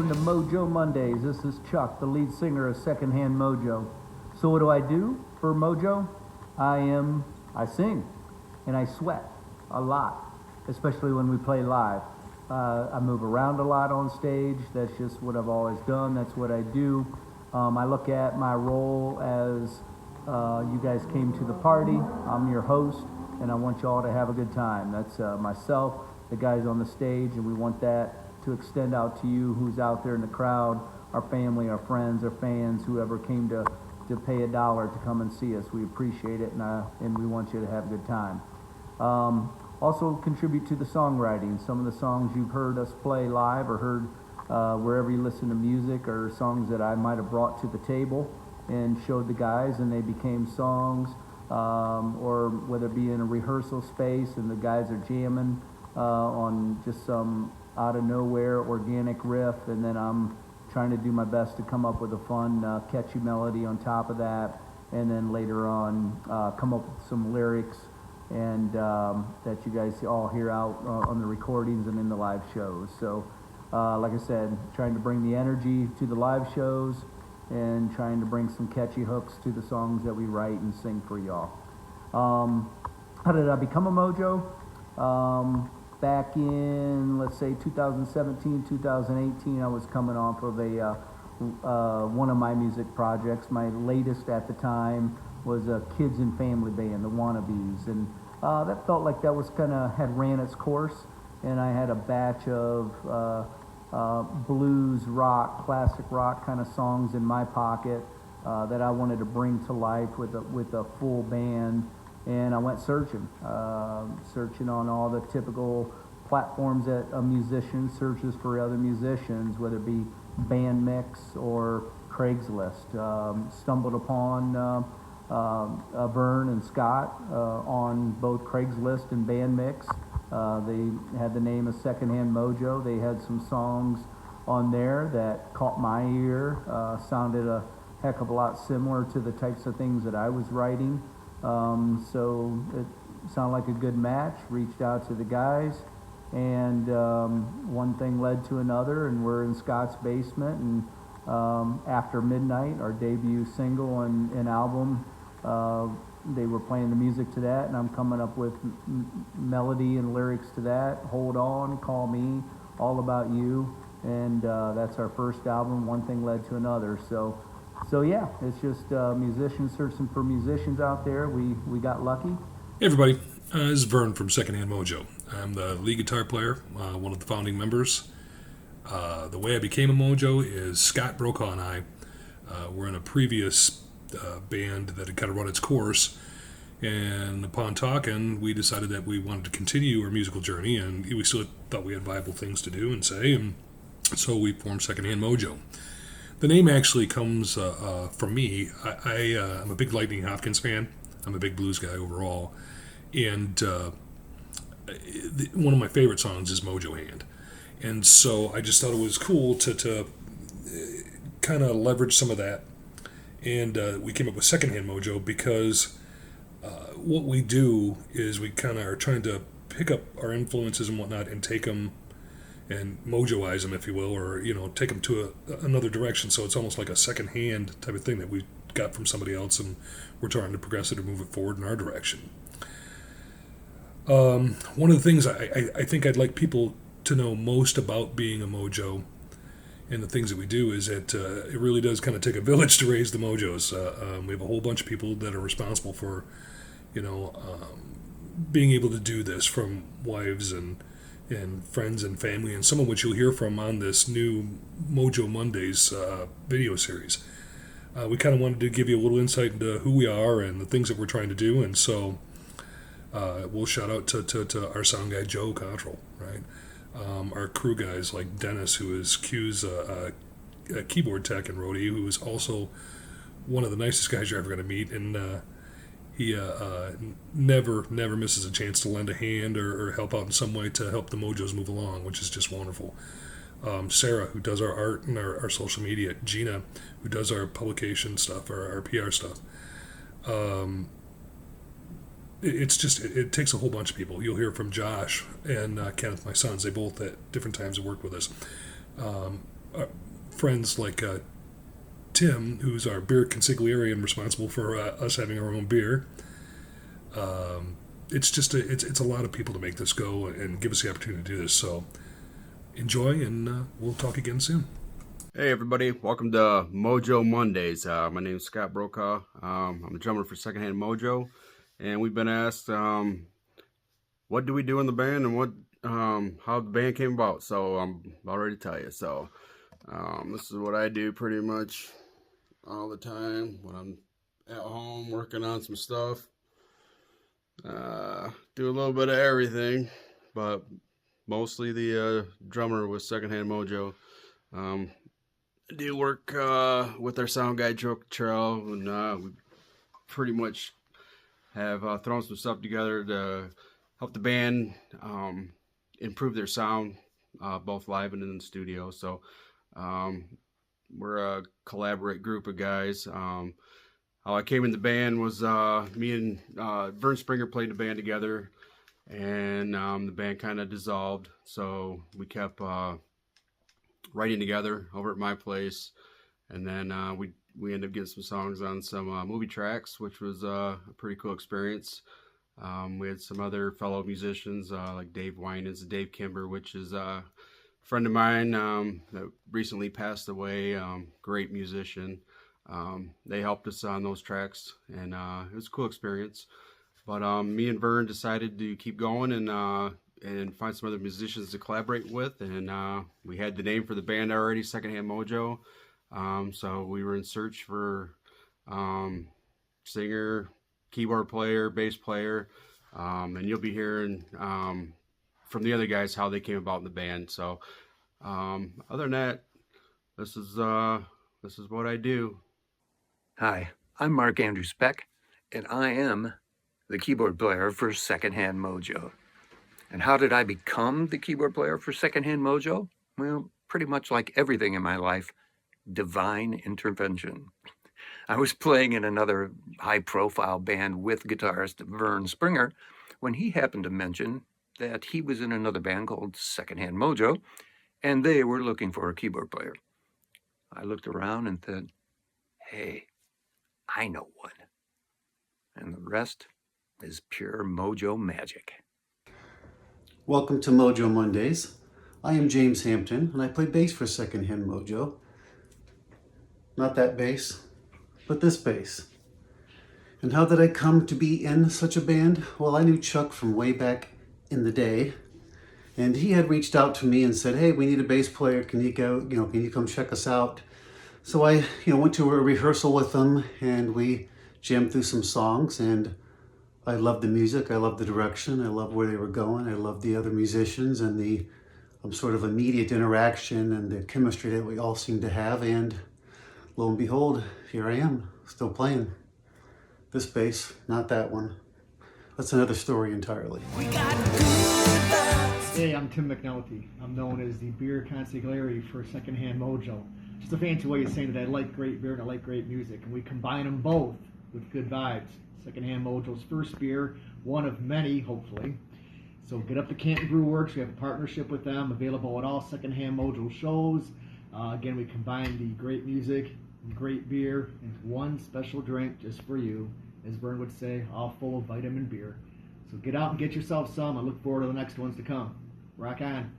welcome to Mojo Mondays. This is Chuck, the lead singer of Second Hand Mojo. So what do I do for Mojo? I sing, and I sweat a lot, especially when we play live. I move around a lot on stage. That's just what I've always done. That's what I do. I look at my role as you guys came to the party. I'm your host, and I want you all to have a good time. That's myself, the guys on the stage, and we want that to extend out to you who's out there in the crowd, our family, our friends, our fans, whoever came to pay $1 to come and see us. We appreciate it, and we want you to have a good time. Also contribute to the songwriting. Some of the songs you've heard us play live or heard wherever you listen to music are songs that I might have brought to the table and showed the guys, and they became songs, or whether it be in a rehearsal space and the guys are jamming on just some out of nowhere organic riff, and then I'm trying to do my best to come up with a fun catchy melody on top of that, and then later on come up with some lyrics and that you guys all hear out on the recordings and in the live shows. So like I said, trying to bring the energy to the live shows and trying to bring some catchy hooks to the songs that we write and sing for y'all. How did I become a Mojo? Back in, let's say, 2017, 2018, I was coming off of one of my music projects. My latest at the time was a kids and family band, the Wannabes, and that felt like that was had ran its course, and I had a batch of blues, rock, classic rock kind of songs in my pocket that I wanted to bring to life with a full band. And I went searching on all the typical platforms that a musician searches for other musicians, whether it be Bandmix or Craigslist. Stumbled upon Vern and Scott on both Craigslist and Bandmix. They had the name of Second Hand Mojo. They had some songs on there that caught my ear, sounded a heck of a lot similar to the types of things that I was writing. So it sounded like a good match. Reached out to the guys, and one thing led to another, and we're in Scott's basement, and After Midnight, our debut single and album, they were playing the music to that, and I'm coming up with melody and lyrics to that. Hold On, Call Me, All About You, and that's our first album. One thing led to another. So yeah, it's just musicians searching for musicians out there. We got lucky. Hey everybody, this is Vern from Second Hand Mojo. I'm the lead guitar player, one of the founding members. The way I became a Mojo is Scott Brokaw and I were in a previous band that had kind of run its course, and upon talking, we decided that we wanted to continue our musical journey, and we still thought we had viable things to do and say, and so we formed Second Hand Mojo. The name actually comes from me. I'm a big Lightning Hopkins fan. I'm a big blues guy overall. And one of my favorite songs is Mojo Hand. And so I just thought it was cool to kind of leverage some of that. And we came up with Second Hand Mojo because what we do is we kind of are trying to pick up our influences and whatnot and take them and mojoize them, if you will, or take them to another direction. So it's almost like a second-hand type of thing that we got from somebody else, and we're trying to progress it or move it forward in our direction. One of the things I think I'd like people to know most about being a Mojo and the things that we do is that it really does kind of take a village to raise the Mojos. We have a whole bunch of people that are responsible for, being able to do this, from wives and friends and family, and some of which you'll hear from on this new Mojo Mondays video series. We kind of wanted to give you a little insight into who we are and the things that we're trying to do, and so we'll shout out to our sound guy, Joe Cottrell, right? Our crew guys like Dennis, who is Q's a keyboard tech and roadie, who is also one of the nicest guys you're ever going to meet, and he never misses a chance to lend a hand or help out in some way to help the Mojos move along, which is just wonderful. Sarah, who does our art and our social media. Gina, who does our publication stuff, our PR stuff. It takes a whole bunch of people. You'll hear from Josh and Kenneth, my sons. They both at different times have worked with us. friends like Tim, who's our beer consigliere and responsible for us having our own beer. It's just it's a lot of people to make this go and give us the opportunity to do this. So enjoy, and we'll talk again soon. Hey everybody, welcome to Mojo Mondays. My name is Scott Brokaw. I'm a drummer for Second Hand Mojo, and we've been asked what do we do in the band and what how the band came about. So I'm about ready to tell you. So this is what I do pretty much all the time when I'm at home working on some stuff. Do a little bit of everything, but mostly the drummer with Second Hand Mojo. I do work with our sound guy Joe Cottrell, and we pretty much have thrown some stuff together to help the band improve their sound, both live and in the studio. So we're a collaborate group of guys. How I came in the band was me and Vern Springer played the band together, and the band kind of dissolved. So we kept writing together over at my place, and then we ended up getting some songs on some movie tracks, which was a pretty cool experience. We had some other fellow musicians like Dave Winans and Dave Kimber, which is a friend of mine that recently passed away. Great musician. They helped us on those tracks, and it was a cool experience. But me and Vern decided to keep going and find some other musicians to collaborate with, and we had the name for the band already, Second Hand Mojo. So we were in search for singer, keyboard player, bass player, and you'll be hearing from the other guys how they came about in the band. So other than that, this is what I do. Hi, I'm Mark Andrew Speck, and I am the keyboard player for Second Hand Mojo. And how did I become the keyboard player for Second Hand Mojo? Well, pretty much like everything in my life, divine intervention. I was playing in another high-profile band with guitarist Vern Springer when he happened to mention that he was in another band called Second Hand Mojo, and they were looking for a keyboard player. I looked around and said, hey, I know one. And the rest is pure Mojo magic. Welcome to Mojo Mondays. I am James Hampton, and I play bass for Second Hand Mojo. Not that bass, but this bass. And how did I come to be in such a band? Well, I knew Chuck from way back in the day, and he had reached out to me and said, hey, we need a bass player. Can you come check us out? So I, went to a rehearsal with them, and we jammed through some songs, and I loved the music, I loved the direction, I loved where they were going, I loved the other musicians and the sort of immediate interaction and the chemistry that we all seemed to have, and lo and behold, here I am, still playing. This bass, not that one. That's another story entirely. Hey, I'm Tim McNulty. I'm known as the beer consigliere for Second Hand Mojo. Just a fancy way of saying that I like great beer and I like great music, and we combine them both with good vibes. Second Hand Mojo's first beer, one of many, hopefully. So get up to Canton Brew Works. We have a partnership with them, available at all Second Hand Mojo shows. Again, we combine the great music and great beer into one special drink just for you. As Vern would say, all full of vitamin beer. So get out and get yourself some. I look forward to the next ones to come. Rock on.